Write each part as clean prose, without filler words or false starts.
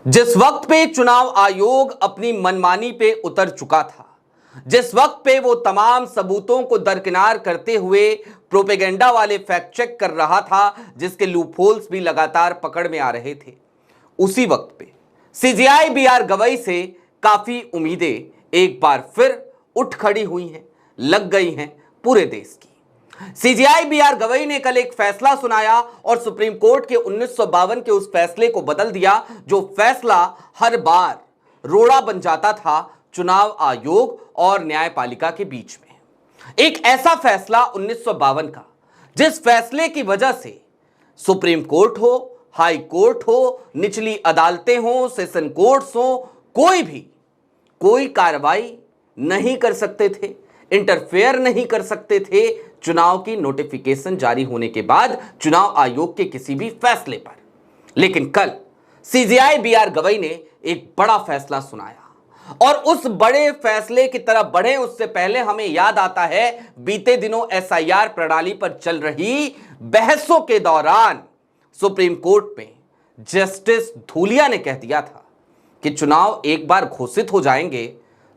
जिस वक्त पे चुनाव आयोग अपनी मनमानी पे उतर चुका था, जिस वक्त पे वो तमाम सबूतों को दरकिनार करते हुए प्रोपेगेंडा वाले फैक्ट चेक कर रहा था, जिसके लूपहोल्स भी लगातार पकड़ में आ रहे थे, उसी वक्त पे सीजेआई बीआर गवई से काफी उम्मीदें एक बार फिर उठ खड़ी हुई हैं, लग गई हैं पूरे देश की। सीजेआई बीआर गवई ने कल एक फैसला सुनाया और सुप्रीम कोर्ट के 1952 के उस फैसले को बदल दिया, जो फैसला हर बार रोड़ा बन जाता था चुनाव आयोग और न्यायपालिका के बीच में। एक ऐसा फैसला 1952 का, जिस फैसले की वजह से सुप्रीम कोर्ट हो, हाई कोर्ट हो, निचली अदालतें हो, सेशन कोर्ट्स हो, कोई भी कोई कार्रवाई नहीं कर सकते थे, इंटरफेयर नहीं कर सकते थे चुनाव की नोटिफिकेशन जारी होने के बाद चुनाव आयोग के किसी भी फैसले पर। लेकिन कल सीजेआई बीआर गवई ने एक बड़ा फैसला सुनाया और उस बड़े फैसले की तरफ बढ़े उससे पहले हमें याद आता है बीते दिनों एसआईआर प्रणाली पर चल रही बहसों के दौरान सुप्रीम कोर्ट में जस्टिस धूलिया ने कह दिया था कि चुनाव एक बार घोषित हो जाएंगे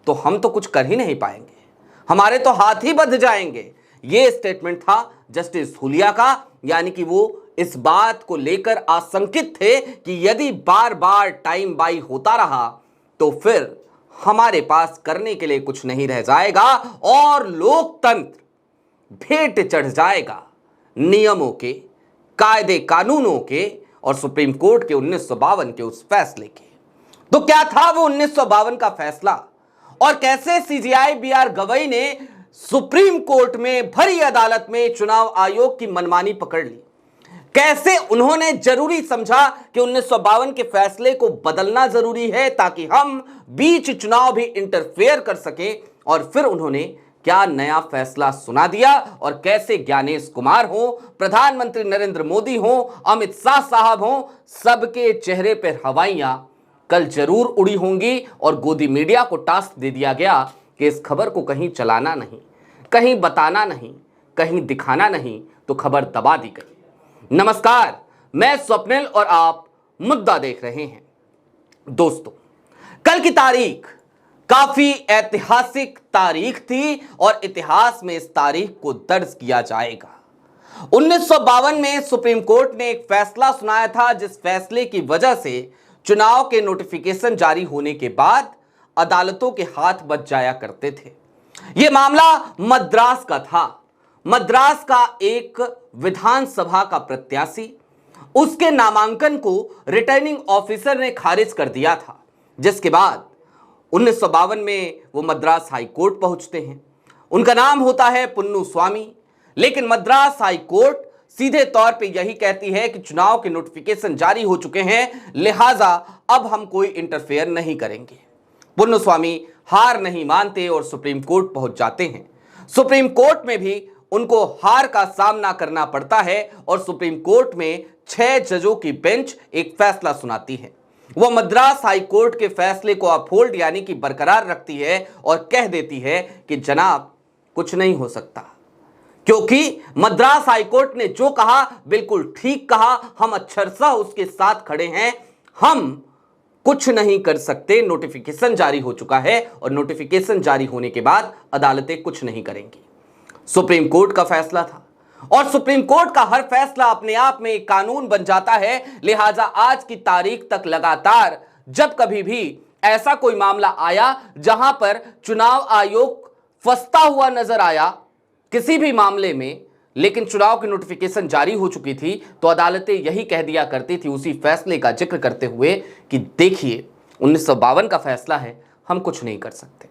तो हम तो कुछ कर ही नहीं पाएंगे, हमारे तो हाथ ही बंध जाएंगे। यह स्टेटमेंट था जस्टिस धूलिया का, यानी कि वो इस बात को लेकर आशंकित थे कि यदि बार बार टाइम बाई होता रहा तो फिर हमारे पास करने के लिए कुछ नहीं रह जाएगा और लोकतंत्र भेंट चढ़ जाएगा नियमों के, कायदे कानूनों के और सुप्रीम कोर्ट के 1952 के उस फैसले के। तो क्या था वो 1952 का फैसला और कैसे सीजेआई बीआर गवई ने सुप्रीम कोर्ट में भरी अदालत में चुनाव आयोग की मनमानी पकड़ ली, कैसे उन्होंने जरूरी समझा कि 1952 के फैसले को बदलना जरूरी है ताकि हम बीच चुनाव भी इंटरफेयर कर सकें, और फिर उन्होंने क्या नया फैसला सुना दिया और कैसे ज्ञानेश कुमार हो, प्रधानमंत्री नरेंद्र मोदी हो, अमित शाह साहब हो, सबके चेहरे पर हवाइयां कल जरूर उड़ी होंगी और गोदी मीडिया को टास्क दे दिया गया कि इस खबर को कहीं चलाना नहीं, कहीं बताना नहीं, कहीं दिखाना नहीं, तो खबर दबा दी गई। नमस्कार, मैं स्वप्निल और आप मुद्दा देख रहे हैं। दोस्तों, कल की तारीख काफी ऐतिहासिक तारीख थी और इतिहास में इस तारीख को दर्ज किया जाएगा। 1952 में सुप्रीम कोर्ट ने एक फैसला सुनाया था, जिस फैसले की वजह से चुनाव के नोटिफिकेशन जारी होने के बाद अदालतों के हाथ बच जाया करते थे। यह मामला मद्रास का था। मद्रास का एक विधानसभा का प्रत्याशी, उसके नामांकन को रिटर्निंग ऑफिसर ने खारिज कर दिया था, जिसके बाद 1952 में वो मद्रास हाई कोर्ट पहुंचते हैं। उनका नाम होता है पुन्नू स्वामी। लेकिन मद्रास हाई कोर्ट सीधे तौर पे यही कहती है कि चुनाव के नोटिफिकेशन जारी हो चुके हैं, लिहाजा अब हम कोई इंटरफेयर नहीं करेंगे। पुन्नू स्वामी हार नहीं मानते और सुप्रीम कोर्ट पहुंच जाते हैं। सुप्रीम कोर्ट में भी उनको हार का सामना करना पड़ता है और सुप्रीम कोर्ट में 6 जजों की बेंच एक फैसला सुनाती है। वो मद्रास हाई कोर्ट के फैसले को अपहोल्ड यानी कि बरकरार रखती है और कह देती है कि जनाब कुछ नहीं हो सकता, क्योंकि मद्रास हाईकोर्ट ने जो कहा बिल्कुल ठीक कहा, हम अक्षरशः उसके साथ खड़े हैं, हम कुछ नहीं कर सकते, नोटिफिकेशन जारी हो चुका है और नोटिफिकेशन जारी होने के बाद अदालतें कुछ नहीं करेंगी। सुप्रीम कोर्ट का फैसला था और सुप्रीम कोर्ट का हर फैसला अपने आप में एक कानून बन जाता है। लिहाजा आज की तारीख तक लगातार जब कभी भी ऐसा कोई मामला आया जहां पर चुनाव आयोग फंसता हुआ नजर आया किसी भी मामले में, लेकिन चुनाव की नोटिफिकेशन जारी हो चुकी थी, तो अदालतें यही कह दिया करती थी उसी फैसले का जिक्र करते हुए कि देखिए 1952 का फैसला है, हम कुछ नहीं कर सकते।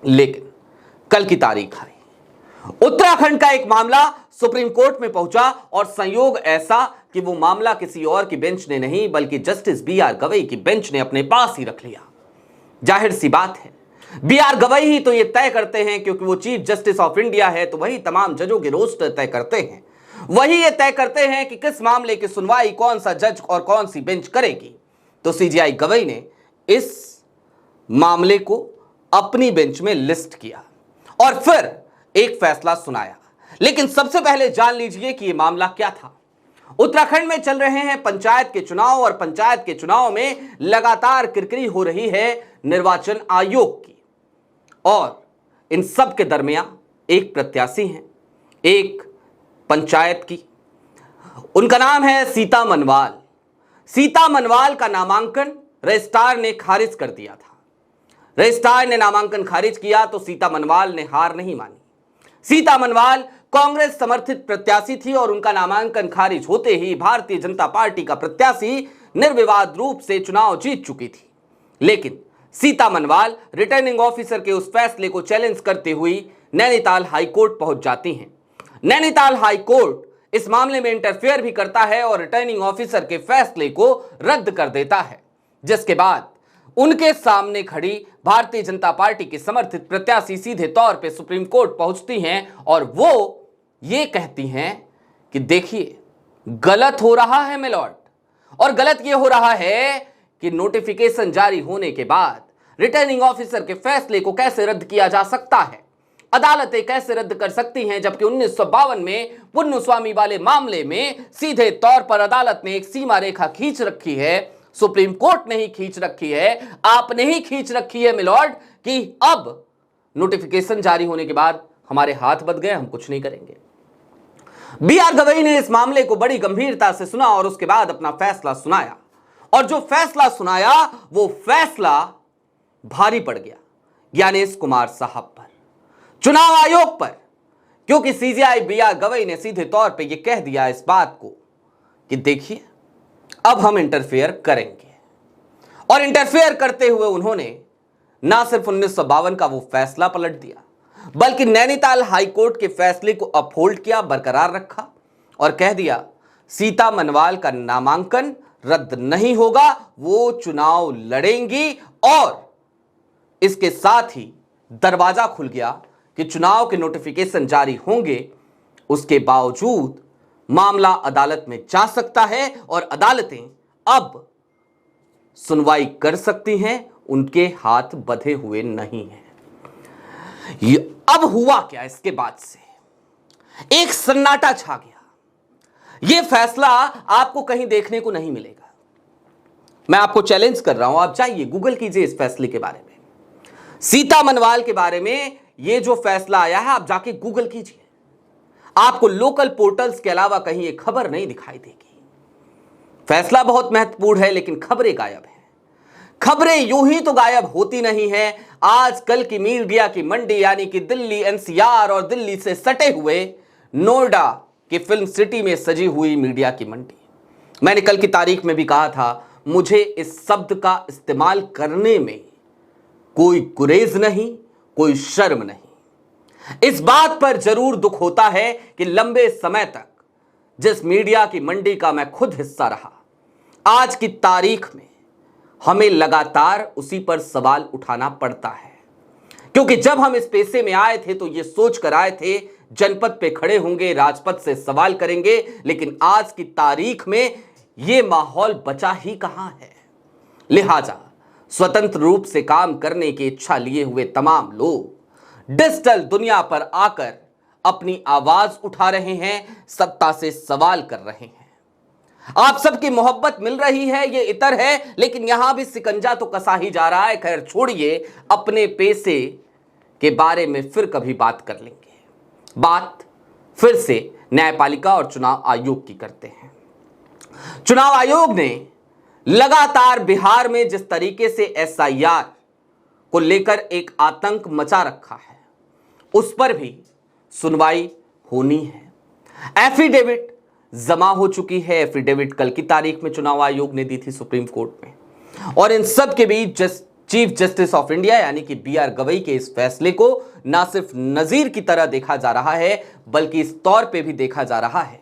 लेकिन कल की तारीख आई, उत्तराखंड का एक मामला सुप्रीम कोर्ट में पहुंचा और संयोग ऐसा कि वो मामला किसी और की बेंच ने नहीं बल्कि जस्टिस बीआर गवई की बेंच ने अपने पास ही रख लिया। जाहिर सी बात है, बीआर गवई ही तो ये तय करते हैं, क्योंकि वो चीफ जस्टिस ऑफ इंडिया है, तो वही तमाम जजों के रोस्टर तय करते हैं। वही ये तय करते हैं कि किस मामले की सुनवाई कौन सा जज और कौन सी बेंच करेगी। तो सीजेआई गवई ने इस मामले को अपनी बेंच में लिस्ट किया और फिर एक फैसला सुनाया। लेकिन सबसे पहले जान लीजिए कि यह मामला क्या था। उत्तराखंड में चल रहे हैं पंचायत के चुनाव और पंचायत के चुनाव में लगातार किरकिरी हो रही है निर्वाचन आयोग की। और इन सब के दरमियान एक प्रत्याशी हैं, एक पंचायत की, उनका नाम है सीता मनवाल। सीता मनवाल का नामांकन रजिस्ट्रार ने खारिज कर दिया था। रजिस्ट्रार ने नामांकन खारिज किया तो सीता मनवाल ने हार नहीं मानी। सीता मनवाल कांग्रेस समर्थित प्रत्याशी थी और उनका नामांकन खारिज होते ही भारतीय जनता पार्टी का प्रत्याशी निर्विवाद रूप से चुनाव जीत चुकी थी। लेकिन सीता मनवाल रिटर्निंग ऑफिसर के उस फैसले को चैलेंज करते हुए नैनीताल हाईकोर्ट पहुंच जाती हैं। नैनीताल हाईकोर्ट इस मामले में इंटरफेयर भी करता है और रिटर्निंग ऑफिसर के फैसले को रद्द कर देता है, जिसके बाद उनके सामने खड़ी भारतीय जनता पार्टी की समर्थित प्रत्याशी सीधे तौर पे सुप्रीम कोर्ट पहुंचती हैं और वो ये कहती हैं कि देखिए गलत हो रहा है मिलॉर्ड, और गलत ये हो रहा है कि नोटिफिकेशन जारी होने के बाद रिटर्निंग ऑफिसर के फैसले को कैसे रद्द किया जा सकता है, अदालतें कैसे रद्द कर सकती हैं, जबकि 1952 में पुन्नुस्वामी वाले मामले में सीधे तौर पर अदालत ने एक सीमा रेखा खींच रखी है। सुप्रीम कोर्ट ने ही खींच रखी है, आपने ही खींच रखी है मिलॉर्ड, कि अब नोटिफिकेशन जारी होने के बाद हमारे हाथ बंध गए, हम कुछ नहीं करेंगे। बी.आर. गवई ने इस मामले को बड़ी गंभीरता से सुना और उसके बाद अपना फैसला सुनाया, और जो फैसला सुनाया वो फैसला भारी पड़ गया ज्ञानेश कुमार साहब पर, चुनाव आयोग पर, क्योंकि सीजेआई बी.आर. गवई ने सीधे तौर पे ये कह दिया इस बात को कि देखिए अब हम इंटरफेयर करेंगे। और इंटरफेयर करते हुए उन्होंने ना सिर्फ 1952 का वो फैसला पलट दिया, बल्कि नैनीताल हाईकोर्ट के फैसले को अपहोल्ड किया, बरकरार रखा और कह दिया सीता मनवाल का नामांकन रद्द नहीं होगा, वो चुनाव लड़ेंगी। और इसके साथ ही दरवाजा खुल गया कि चुनाव के नोटिफिकेशन जारी होंगे, उसके बावजूद मामला अदालत में जा सकता है और अदालतें अब सुनवाई कर सकती हैं, उनके हाथ बंधे हुए नहीं हैं। अब हुआ क्या, इसके बाद से एक सन्नाटा छा गया। यह फैसला आपको कहीं देखने को नहीं मिलेगा। मैं आपको चैलेंज कर रहा हूं, आप जाइए गूगल कीजिए इस फैसले के बारे में, सीता मनवाल के बारे में यह जो फैसला आया है, आप जाके गूगल कीजिए, आपको लोकल पोर्टल्स के अलावा कहीं यह खबर नहीं दिखाई देगी। फैसला बहुत महत्वपूर्ण है, लेकिन खबरें गायब हैं। खबरें यूं ही तो गायब होती नहीं है। आजकल की मीडिया की मंडी, यानी कि दिल्ली एनसीआर और दिल्ली से सटे हुए नोएडा की फिल्म सिटी में सजी हुई मीडिया की मंडी। मैंने कल की तारीख में भी कहा था, मुझे इस शब्द का इस्तेमाल करने में कोई गुरेज नहीं, कोई शर्म नहीं। इस बात पर जरूर दुख होता है कि लंबे समय तक जिस मीडिया की मंडी का मैं खुद हिस्सा रहा, आज की तारीख में हमें लगातार उसी पर सवाल उठाना पड़ता है। क्योंकि जब हम इस पेशे में आए थे तो ये सोच कर आए थे जनपद पे खड़े होंगे, राजपथ से सवाल करेंगे, लेकिन आज की तारीख में ये माहौल बचा ही कहां है। लिहाजा स्वतंत्र रूप से काम करने की इच्छा लिए हुए तमाम लोग डिजिटल दुनिया पर आकर अपनी आवाज उठा रहे हैं, सत्ता से सवाल कर रहे हैं। आप सबकी मोहब्बत मिल रही है, ये इतर है, लेकिन यहां भी सिकंजा तो कसा ही जा रहा है। खैर छोड़िए, अपने पेशे के बारे में फिर कभी बात कर लेंगे। बात फिर से न्यायपालिका और चुनाव आयोग की करते हैं। चुनाव आयोग ने लगातार बिहार में जिस तरीके से एसआईआर को लेकर एक आतंक मचा रखा है, उस पर भी सुनवाई होनी है। एफिडेविट जमा हो चुकी है। एफिडेविट कल की तारीख में चुनाव आयोग ने दी थी सुप्रीम कोर्ट में, और इन सब के बीच चीफ जस्टिस ऑफ इंडिया यानी कि बी.आर. गवई के इस फैसले को ना सिर्फ नजीर की तरह देखा जा रहा है, बल्कि इस तौर पे भी देखा जा रहा है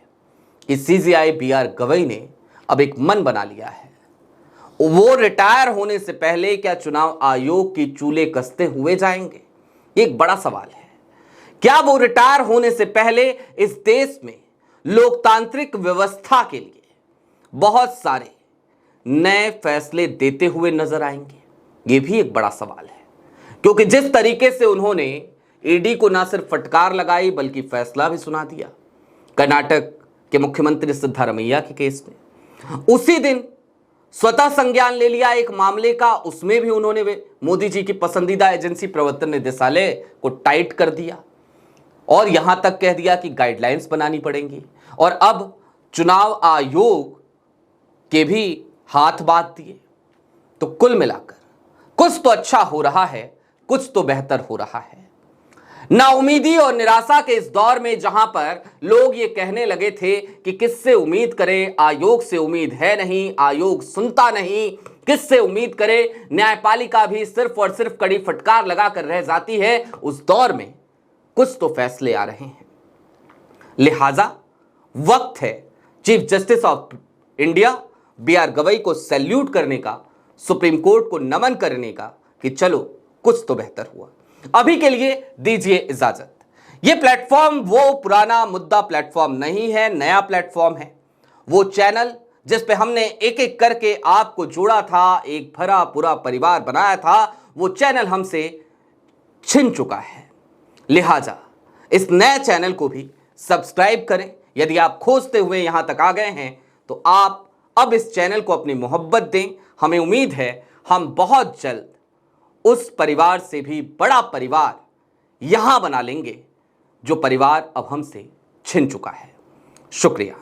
कि सीजेआई बी.आर. गवई ने अब एक मन बना लिया है। वो रिटायर होने से पहले क्या चुनाव आयोग की चूल्हे कसते हुए जाएंगे? एक बड़ा सवाल है। क्या वो रिटायर होने से पहले इस देश में लोकतांत्रिक व्यवस्था के लिए बहुत सारे नए फैसले देते हुए नजर आएंगे? ये भी एक बड़ा सवाल है, क्योंकि जिस तरीके से उन्होंने ईडी को ना सिर्फ फटकार लगाई बल्कि फैसला भी सुना दिया। कर्नाटक कि मुख्यमंत्री सिद्धारमैया के केस में उसी दिन स्वतः संज्ञान ले लिया एक मामले का, उसमें भी उन्होंने मोदी जी की पसंदीदा एजेंसी प्रवर्तन निदेशालय को टाइट कर दिया और यहां तक कह दिया कि गाइडलाइंस बनानी पड़ेंगी, और अब चुनाव आयोग के भी हाथ बांध दिए। तो कुल मिलाकर कुछ तो अच्छा हो रहा है, कुछ तो बेहतर हो रहा है। नाउमीदी और निराशा के इस दौर में जहां पर लोग ये कहने लगे थे कि किससे उम्मीद करें, आयोग से उम्मीद है नहीं, आयोग सुनता नहीं, किससे उम्मीद करें, न्यायपालिका भी सिर्फ और सिर्फ कड़ी फटकार लगाकर रह जाती है, उस दौर में कुछ तो फैसले आ रहे हैं। लिहाजा वक्त है chief justice of India B R. Gavai को सैल्यूट करने का, सुप्रीम कोर्ट को नमन करने का कि चलो कुछ तो बेहतर हुआ। अभी के लिए दीजिए इजाजत। यह प्लेटफॉर्म वो पुराना मुद्दा प्लेटफॉर्म नहीं है, नया प्लेटफॉर्म है। वो चैनल जिस पे हमने एक एक करके आपको जोड़ा था, एक भरा पूरा परिवार बनाया था, वो चैनल हमसे छिन चुका है। लिहाजा इस नए चैनल को भी सब्सक्राइब करें। यदि आप खोजते हुए यहां तक आ गए हैं तो आप अब इस चैनल को अपनी मोहब्बत दें। हमें उम्मीद है हम बहुत जल्द उस परिवार से भी बड़ा परिवार यहां बना लेंगे जो परिवार अब हमसे छिन चुका है। शुक्रिया।